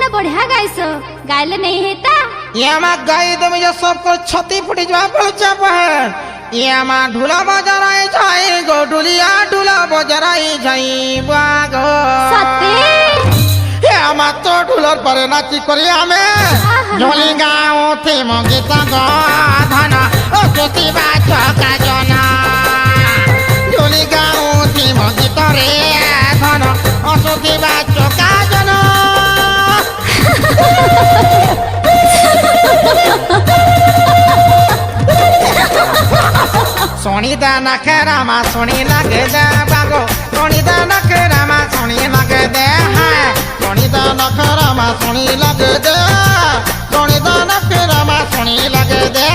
बड़ा बढ़िया गाइस गाइले नहीं हेता ये हमार गाई दम ये सब को छती फुटी जवा पड़ चाप है ये हमार ढोला बजराई जाए गो ढोलिया ढोला बजराई जाई बागो सते ये हमार तो ढोलर पर नाची करी हमें झोली गाँव थे मंगित गो धना ओ सुती बात का जना झोली गाँव थे मंगित रे धना ओ सुती बात का जना सोनी दाना खेरामा सोनी लगे दे बागो सोनी दाना खेरामा सोनी लगे दे है सोनी दाना खेरामा सोनी लगे दे सोनी दाना खेरामा सोनी लगे दे